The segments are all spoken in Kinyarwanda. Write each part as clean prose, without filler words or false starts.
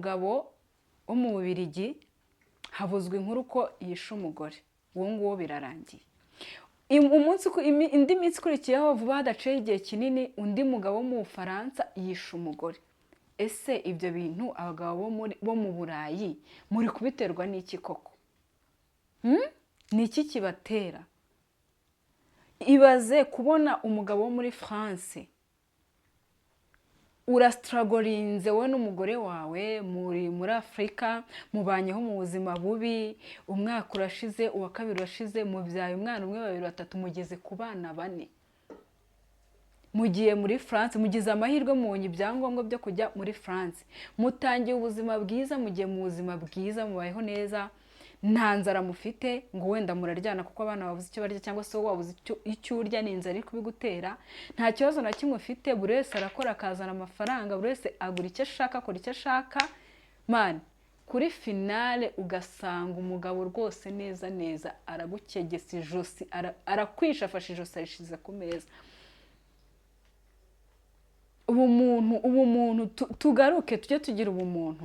Umugabo wo mu Bubiligi havuzwe inkuru ko yishe umugore, uwo nguwo birarangiye. Indi minsi ikurikiyeho vuba hadaciye igihe kinini undi mugabo wo mu Bufaransa yishe umugore. Ese ibyo bintu abagabo bo mu Burayi muri kubiterwa n'iki koko? Ni iki kibatera? Ibaze kubona umugabo wo muri France urastragorinze wowe n'umugore wawe muri Afurika, mubanyeho mu buzima bubi, umwaka urashize, uwa kabiri urashize, mubyaye umwana umwe, babiri, batatu, mugeze ku bana 4. Mugiye muri France, mugize amahirwe mubonye ibyangombwa byo kujya muri France, mutangiye ubuzima bwiza, mugiye mu buzima bwiza, mubayeho neza, nta nzara mufite ngo wenda muraryana kuko abana babuze icyo barya cyangwa se wabuze icyo urya, ni inzara iri kubigutera. Nta kibazo na kimwe ufite, buri wese arakora akazana amafaranga, buri wese agura icyo ashaka, akora icyo ashaka. Man, kuri finale ugasanga umugabo rwose neza neza aragukegesa ijosi, arakwisha, afashe ijosi arishize ku meza. Ubumuntu tugaruke tujye tugira ubumuntu.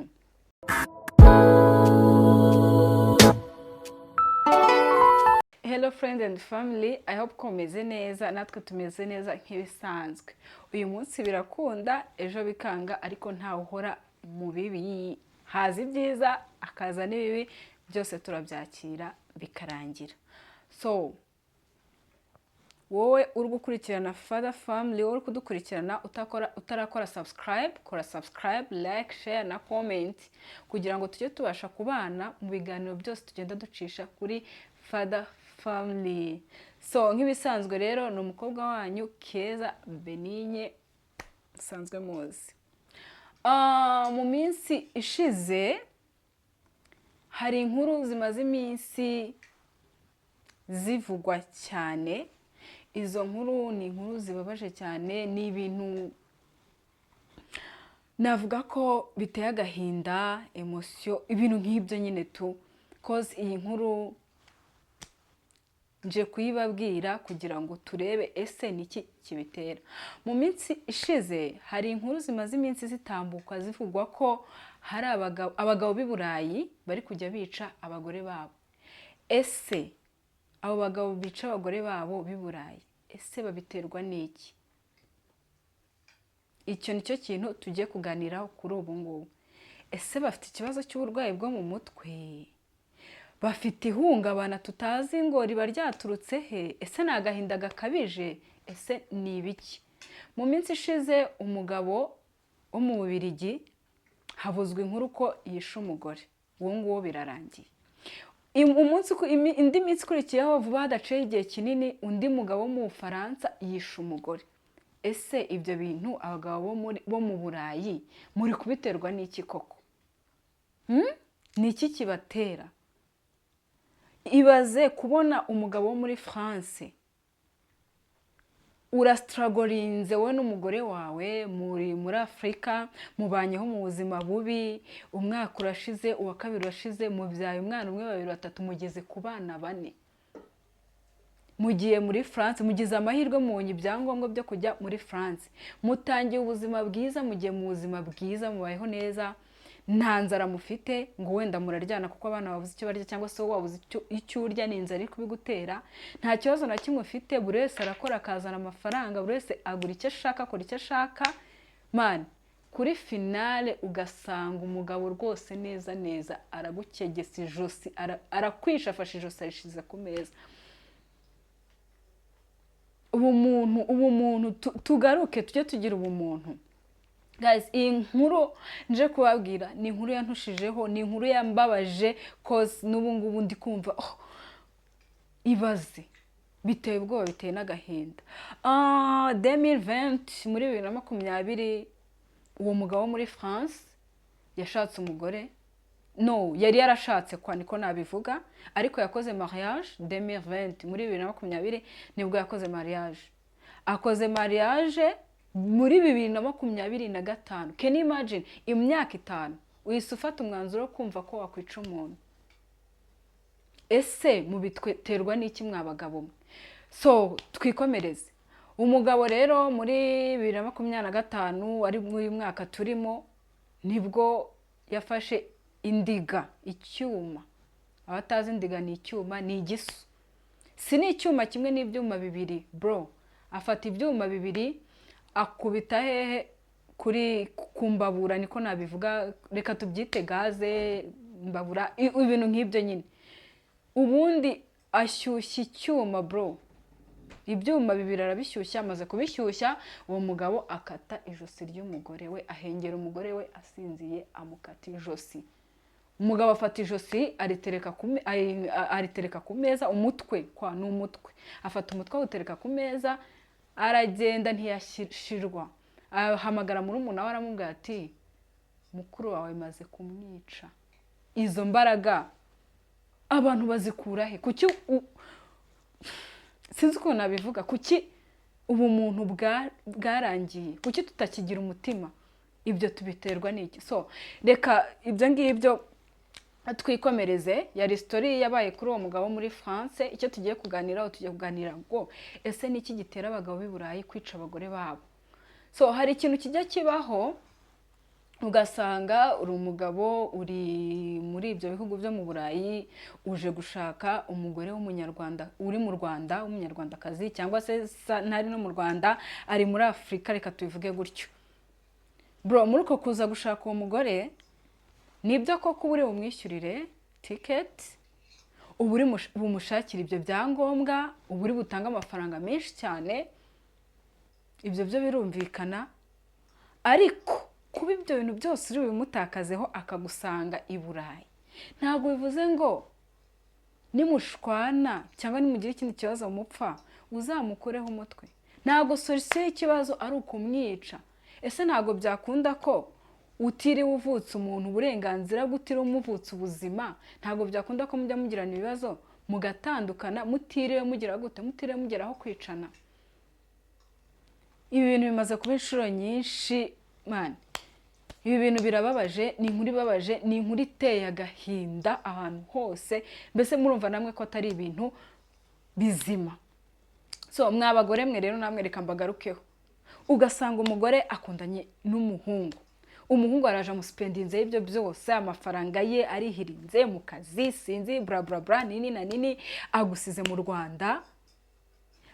Hello friends and family, I hope ko meze neza, natwe tumeze neza nk'ibisanzwe. Uyu munsi birakunda, ejo bikanga, ariko ntawe uhora mu bibi. Haza ibyiza, akaza n'ibibi, byose turabyakira bikarangira. So, wowe uri gukurikirana Father Family, wowe uri kudukurikirana utarakora subscribe, kora subscribe, like, share na comment kugira ngo tujye tubasha kubana mu biganiro byose tugenda ducisha kuri Father Family. So nk'ibisanzwe rero ni umukobwa wanyu Keza Benigne usanzwe muzi. Mu minsi ishize hari inkuru zimaze iminsi zivugwa cyane. Izo nkuru ni inkuru zibabaje cyane, ni ibintu navuga ko biteye agahinda, emotion, ibintu nk'ibyo nyine tu. Cause iyi nkuru nje kuyibabwira kugira ngo turebe ese niki kibitera. Mu minsi ishize hari inkuru zimaze iminsi zitambuka zivugwa ko hari abagabo b'i Burayi bari kujya bica abagore babo. Ese abo bagabo bica abagore babo b'i Burayi, ese babiterwa n'iki? Icyo nicyo kintu tugiye kuganiraho kuri ubu ngubu. Ese bafite ikibazo cy'uburwayi bwo mu mutwe? Bafite ihungabana tutazi ngo riba ryaturutse he? Ese ni agahinda gakabije? Ese ni ibiki? Mu minsi ishize umugabo wo mu Bubiligi havuzwe inkuru ko yishe umugore, uwo nguwo birarangiye. Indi minsi ikurikiyeho vuba hadaciye igihe kinini undi mugabo wo mu Bufaransa yishe umugore. Ese ibyo bintu abagabo bo mu Burayi muri kubiterwa n'iki koko? Ni iki kibatera? Ibaze kubona umugabo wo muri France urastragorinze wowe n'umugore wawe muri Afurika, mubanyeho mu buzima bubi, umwaka urashize, uwa kabiri urashize, mubyaye umwana umwe, babiri, batatu, mugeze ku bana 4. Mugiye muri France, mugize amahirwe mubonye ibyangombwa byo kujya muri France, mutangiye ubuzima bwiza, mugiye mu buzima bwiza, mubayeho neza, nta nzara mufite ngo wenda muraryana kuko abana babuze icyo barya cyangwa se wabuze icyo urya, ni inzara iri kubigutera. Nta kibazo na kimwe ufite, buri wese arakora akazana amafaranga, buri wese agura icyo ashaka, akora icyo ashaka. Man, kuri finale ugasanga umugabo rwose neza neza aragukegesa ijosi, arakwisha, afashe ijosi arishize ku meza. Ubumuntu tugaruke tujye tugira ubumuntu. Guys, iyi nkuru nje kubabwira ni inkuru yantushijeho, ni inkuru yambabaje, cause n'ubu ngubu ndi kumva ibaze biteye ubwoba, biteye n'agahinda. 2020 muri 2020 uwo mugabo wo muri France yashatse umugore. No, yari yarashatse kwa niko nabivuga, ariko yakoze mariage 2020 muri 2020 nibwo yakoze mariage. Akoze mariage muri 2025. Can you imagine imyaka 5 uhise ufata umwanzuro wo kumva ko wakwica umuntu? Ese mubiterwa n'iki mwabagabo mwe? So twikomereze. Umugabo rero muri 2025 ari muri mwaka turimo nibwo yafashe indiga, icyuma. Abatazi indiga ni icyuma, ni igisu. Si ni icyuma kimwe n'ibyuma bibiri bro. Afata ibyuma bibiri akubita hehe kuri kumbabura, niko nabivuga, reka tubyite gaze, mbabura, ibintu nk'ibyo nyine. Ubundi ashyushya icyuma bro. Ibyuma bibiri arabishyushya, amaze kubishyushya uwo mugabo akata ijosi ry'umugore we, ahengera umugore we asinziye, amukata ijosi. Umugabo afata ijosi aritereka ku meza, umutwe ni umutwe. Afata umutwe awutereka ku meza, aragenda ntiyashirwa. Ahamagara murumuna we aramubwira ati mukuru wawe maze kumwica. Izo mbaraga abantu bazikura he? Kuki sinzi uko nabivuga, kuki ubumuntu bwarangiye? Kuki tutakigira umutima? Ibyo tubiterwa n'iki? So reka ibyo ngibyo twikomereze. Yari story yabaye kuri uwo mugabo muri France. Icyo tugiye kuganiraho, tugiye kuganira ngo ese niki gitera abagabo b'i Burayi kwica abagore babo. So hari ikintu kijya kibaho, ugasanga uri umugabo uri muri ibyo bihugu byo mu Burayi, uje gushaka umugore w'umunyarwanda uri mu Rwanda, w'umunyarwandakazi, cyangwa se ntari no mu Rwanda, ari muri Afurika, reka tubivuge gutyo. Bro, muri uko kuza gushaka uwo mugore, nibyo koko uri bumwishyurire ticket, uburi bumushakira ibyo byangombwa, uburi butanga amafaranga menshi cyane, ibyo byo birumvikana. Ariko kuba ibyo bintu byose uri bimutakazeho akagusanga i Burayi, ntabwo bivuze ngo nimushwana cyangwa nimugire ikindi kibazo mupfa uzamukureho umutwe. Ntabwo solution y'ikibazo ari ukumwica. Ese ntabwo byakunda ko utiriwe uvutse umuntu uburenganzira bw'utiriwe umuvutse ubuzima? Ntabwo byakunda ko mujya mugirana ibibazo mugatandukana mutiriwe mugira gute, mutiriwe mugeraho kwicana? Ibi bintu bimaze kuba inshuro nyinshi man. Ibi bintu birababaje, ni inkuru ibabaje, ni inkuru iteye agahinda ahantu hose. Mbese murumva namwe ko atari ibintu bizima. So mwabagore mwe rero namwe reka mbagarukeho. Ugasanga umugore akundanye n'umuhungu, umuhungu araje amuspendinze ibyo byose, amafaranga ye arihirinze mu kazi, sinzi bra bra bra nini na nini, agusize mu Rwanda,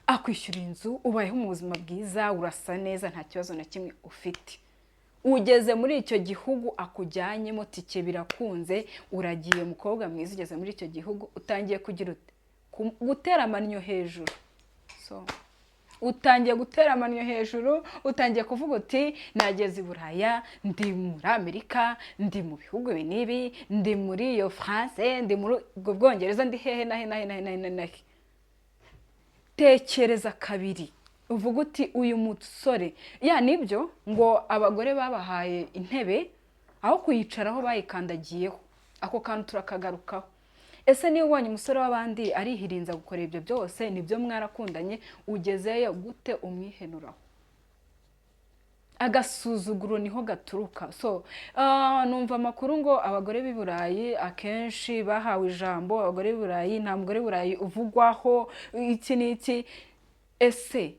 akwishyura inzu, ubayeho mu buzima bwiza, urasa neza, nta kibazo na kimwe ufite. Ugeze muri icyo gihugu akujyanyemo, tike birakunze, uragiye mukobwa mwiza, ugeze muri icyo gihugu utangiye kugira ute, gutera amannyo hejuru. So utangiye gutera amannyo hejuru, utangiye kuvuga uti nageze i Buraya, ndi muri Amerika, ndi mu bihugu ibi n'ibi, ndi muri iyo France, ndi muri ubwo Bwongereza, ndi hehe nahe. Tekereza kabiri, uvuga uti uyu musore, ya nibyo ngo abagore babahaye intebe aho kuyicaraho bayikandagiyeho. Ako kantu turakagarukaho. Ese niba ubonye umusore w'abandi arihirinza gukora ibyo byose, nibyo mwarakundanye, ugezeyo gute umwihenuraho? Agasuzuguro niho gaturuka. So numva amakuru ngo abagore b'i Burayi akenshi bahawe ijambo, abagore b'i Burayi, nta mugore w'i Burayi uvugwaho iki n'iki. Ese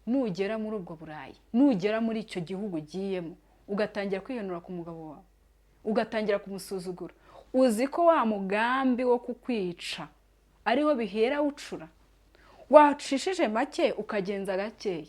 nugera muri ubwo Burayi, nugera muri icyo gihugu ugiyemo, ugatangira kwihenura ku mugabo wawe, ugatangira kumusuzugura, uzi ko wa mugambi wo kukwica ariho bihera ucura? Wacishije make ukagenza gakeya.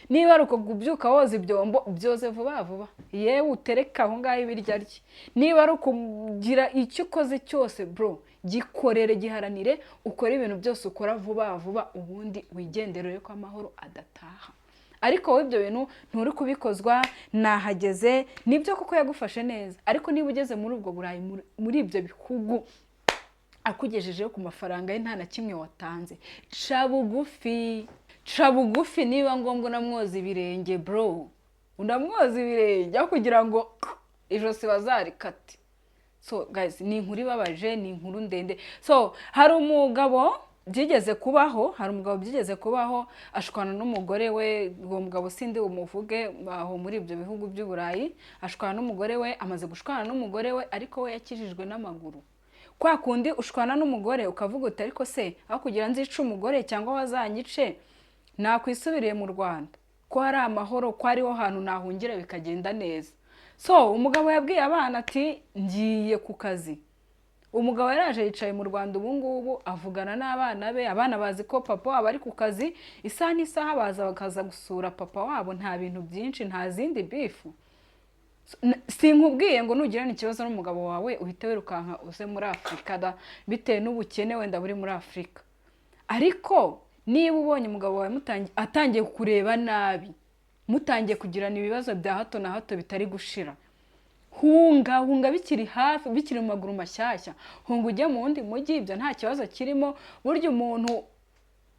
Niba ari uko kubyuka woza ibyombo, byoze vuba vuba, yewe utereka aho ngaho ibirya rye. Niba ari ukugira icyo ukoze cyose bro, gikorere, giharanire, ukora ibintu byose ukora vuba vuba, ubundi wigenderere ko amahoro adataha. Ariko wowe ibyo bintu nturi kubikozwa, nahageze, nibyo kuko yagufashe neza. Ariko niba ugeze muri ubwo Burayi, muri ibyo bihugu akugejejeho ku mafaranga ye nta na kimwe watanze, ca bugufi, niba ngombwa unamwoza ibirenge bro, unamwoza ibirenge aho kugira ngo ijosi bazarikate. So guys, ni inkuru ibabaje, ni inkuru ndende. So hari umugabo byigeze kubaho, ashwana n'umugore we. Uwo mugabo sindi umuvuge, aho muri ibyo bihugu by'u Burayi, ashwana n'umugore we. Amaze gushwana n'umugore we, ariko we yakijijwe n'amaguru. Kwa kundi ushwana n'umugore ukavuga uti ariko se aho kugira nzice umugore cyangwa wazanyice, nakwisubiriye mu Rwanda ko hari amahoro, ko ariho hantu nahungira bikagenda neza. so umugabo yabwiye abana ati ngiye ku kazi. Umugabo yaraje yicaye mu Rwanda ubu ngubu avugana n'abana be, abana bazi ko papa wabo ari ku kazi, isaha n'isaha baza bakaza gusura papa wabo, nta bintu byinshi, nta zindi bifu. Sinkubwiye ngo nugirana ikibazo n'umugabo wawe uhite wirukanka uze muri Afurika da, bitewe n'ubukene wenda buri muri Afurika. Ariko niba ubonye umugabo wawe atangiye kureba nabi, mutangiye kugirana ibibazo bya hato na hato bitari gushira, hunga bikiri hafi, bikiri mu maguru mashyashya, hunga ujye mu wundi mujyi, ibyo nta kibazo kirimo. Burya umuntu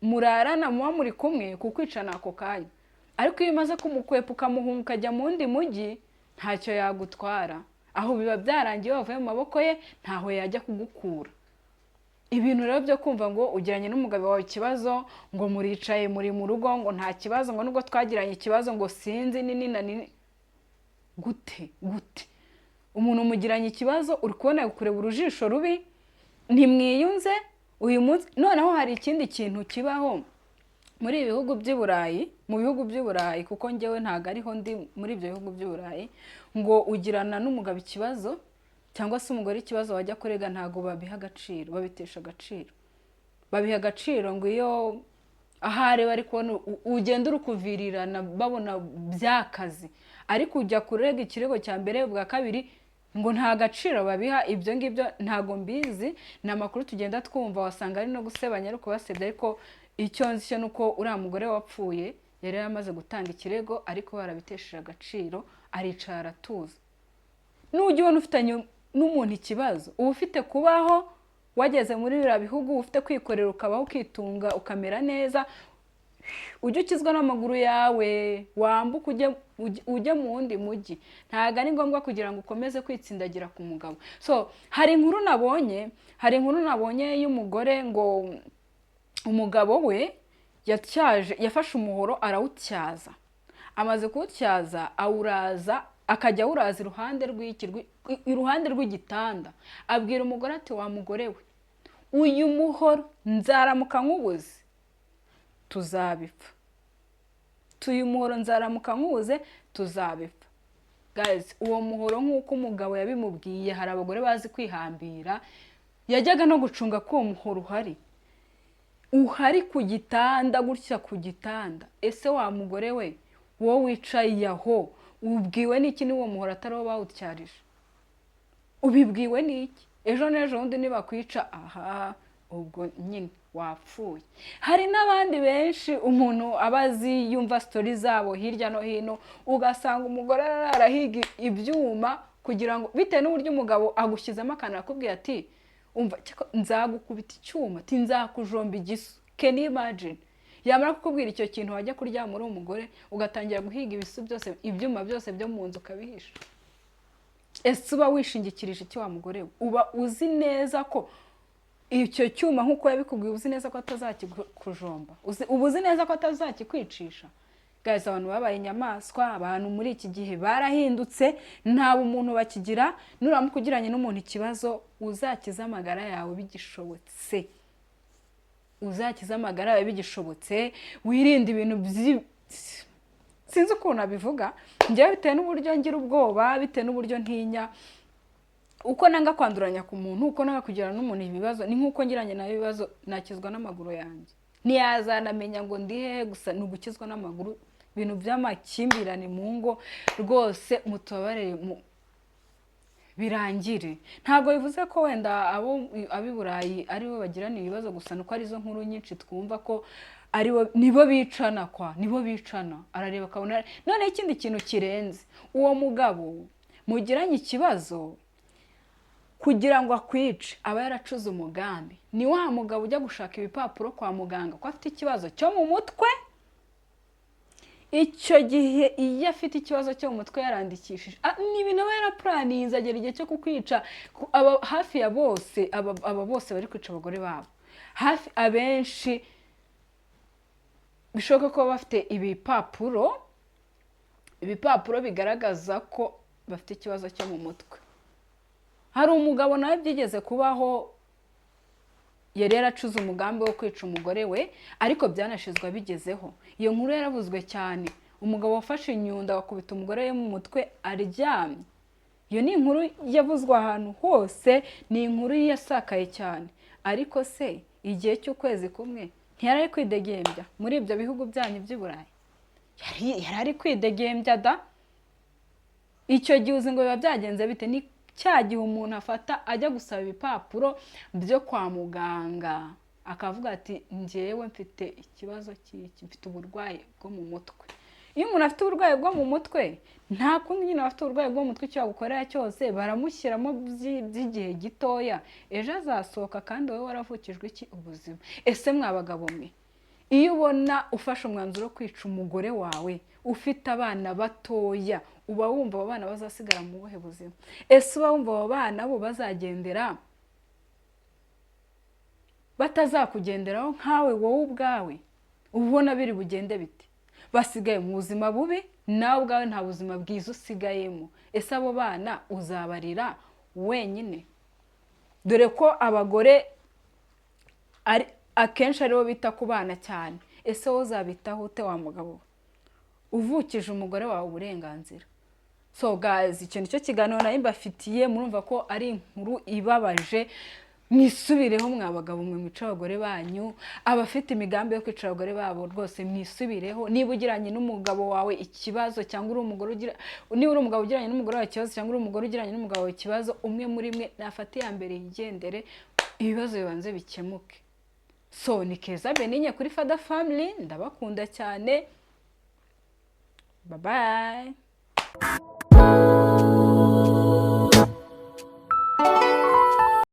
murarana muba muri kumwe kukwicana ako kanya, ariko iyo umaze kumukwepa ukamuhunga ukajya mu wundi mujyi, ntacyo yagutwara, aho biba byarangiye wavuye mu maboko ye, ntaho yajya kugukura. Ibintu rero byo kumva ngo ugiranye n'umugabo wawe ikibazo, ngo muricaye muri mu rugo, ngo nta kibazo, ngo nubwo twagiranye ikibazo ngo sinzi nini na nini, gute umuntu mugiranye ikibazo uri kubona kureba urujisho rubi, ntimwiyunze uyu munsi. Noneho hari ikindi kintu kibaho muri ibihugu by'i Burayi, mu bihugu by'i Burayi, kuko njyewe ntago ariho ndi muri ibyo bihugu by'i Burayi, ngo ugirana n'umugabo ikibazo cyangwa se umugore ikibazo wajya kurega, ntago babiha agaciro, babitesha agaciro. Babiha agaciro ngo iyo ahari bari kubona ugenda uri kuvirirana babona byakazi, ariko ujya kurega ikirego cya mbere bwa kabiri ngo nta gaciro babiha. Ibyo ngibyo ntago mbizi, ni amakuru tugenda twumva, wasanga ari no gusebanya ariko basebye. Ariko icyo nzi cyo nuko uriya mugore wapfuye yari yamaze gutanga ikirego, ariko barabitesheje agaciro, aricara aratuza. Nujya ubona ufitanye n'umuntu ikibazo, uba ufite kubaho wageze muri biriya bihugu, ufite kwikorera ukabaho ukitunga ukamera neza, ujye ukizwa n'amaguru yawe, wambuka ujye mu wundi mujyi. Ntago ari ngombwa kugira ngo ukomeze kwitsindagira ku mugabo. So hari inkuru nabonye y'umugore ngo umugabo we yafashe umuhoro arawutyaza, amaze kuwutyaza akajya awuraza iruhande rw'igitanda. Abwira umugore ati wa mugore we, uyu muhoro nzaramuka nkubuze tuzabipfa, uyu muhoro nzaramuka nkubuze tuzabipfa. Guys, uwo muhoro nk'uko umugabo yabimubwiye, hari abagore bazi kwihambira, yajyaga no gucunga ko uwo muhoro uhari ku gitanda, gutya ku gitanda. Ese wa mugore we, wowe wicaye aho, ubwiwe n'iki n'uwo muhoro atari wo bawutyarije? Ubibwiwe n'iki? Ejo n'ejo bundi nibakwica, aha ubwo nyine wapfuye. Hari n'abandi benshi umuntu abazi yumva story zabo hirya no hino, ugasanga umugore arahiga ibyuma kugira ngo, bitewe n'uburyo umugabo agushyizemo akantu akubwiye ati umva nzagukubita icyuma, ati nzakujomba igisu. Can you imagine? Yamara kukubwira icyo kintu wajya kuryama uri umugore, ugatangira guhiga ibisu byose, ibyuma byose byo mu nzu ukabihisha. Ese uba wishingikirije iki wa mugore we? Uba uzi neza ko icyo cyuma nk'uko yabikubwiye, uzi neza ko atazakikujomba, uba uzi neza ko atazakikwicisha. Guys, abantu babaye inyamaswa, abantu muri iki gihe barahindutse, nta bumuntu bakigira. Nuramuka ugiranye n'umuntu ikibazo, uzakiza amagara yawe bigishobotse, uzakiza amagara yawe bigishobotse. Wirinde ibintu sinzi ukuntu abivuga, njyewe bitewe n'uburyo ngira ubwoba, bitewe n'uburyo ntinya, uko nanga kwanduranya ku muntu, uko nanga kugirana n'umuntu ibibazo, ni nk'uko ngiranye nawe ibibazo nakizwa n'amaguru yanjye. Ntiyazanamenya ngo ndi hehe, gusa ni ugukizwa n'amaguru. Ibintu by'amakimbirane mu ngo rwose mutubabarire birangire. Ntabwo bivuze ko wenda ab'i Burayi aribo bagirana ibibazo gusa, nuko arizo nkuru nyinshi twumva ko nibo bicana nibo bicana. Arareba akabona. None ikindi kintu kirenze, uwo mugabo mugiranye ikibazo kugira ngo akwice, aba yaracuze umugambi. Ni wa mugabo ujya gushaka ibipapuro kwa muganga ko afite ikibazo cyo mu mutwe. Icyo gihe iyo afite ikibazo cyo mu mutwe yarandikishije, ni ibintu aba yarapuraninze, agera igihe cyo kukwica. Hafi ya bose, aba bose bari kwica abagore babo, hafi abenshi bishoboka ko bafite ibipapuro bigaragaza ko bafite ikibazo cyo mu mutwe. Hari umugabo nawe byigeze kubaho, yari yaracuze umugambi wo kwica umugore we, ariko byanashizwe bigezeho. Iyo nkuru yaravuzwe cyane, umugabo wafashe inyundo agakubita umugore we mu mutwe aryamye. Iyo ni inkuru yavuzwe ahantu hose, ni inkuru yasakaye cyane. Ariko se igihe cy'ukwezi kumwe ntiyari ari kwidegembya muri ibyo bihugu byanyu by'i Burayi? Yari ari kwidegembya da. Icyo gihe uzi ngo biba byagenze bite? Ni cya gihe umuntu afata ajya gusaba ibipapuro byo kwa muganga akavuga ati njyewe mfite ikibazo mfite uburwayi bwo mu mutwe. Iyo umuntu afite uburwayi bwo mu mutwe, nta kundi nyine afite uburwayi bwo mu mutwe icyo yagukorera cyose baramushyiramo by'igihe gitoya, ejo azasohoka kandi wowe waravukijwe iki? Ubuzima. Ese mwabagabo mwe, iyo ubona ufashe umwanzuro wo kwica umugore wawe ufite abana batoya, uba wumva abo bana bazasigara mu buhe buzima? Ese uba wumva abo bana bo bazagendera batazakugenderaho nkawe wowe ubwawe? Ubona biri bugende bite? Basigaye mu buzima bubi, nawe ubwawe nta buzima bwiza usigayemo. Ese abo bana uzabarira wenyine? Dore ko abagore akenshi aribo bita ku bana cyane. Ese wowe uzabitaho ute wa mugabo uvukije umugore wawe uburenganzira? So guys, icyo nicyo kiganiro nari mbafitiye. Murumva ko ari inkuru ibabaje. Mwisubireho mwabagabo mwe, mwica abagore banyu. Abafite imigambi yo kwica abagore babo rwose mwisubireho. Niba ugiranye n'umugabo wawe ikibazo, cyangwa uri umugore niba uri umugabo ugiranye n'umugore wawe ikibazo, cyangwa uri umugore ugiranye n'umugabo wawe ikibazo, umwe muri mwe nafate ya mbere yigendere, ibibazo bibanze bikemuke. So ni Keza Benigne kuri Fada Family, ndabakunda cyane. Bye bye.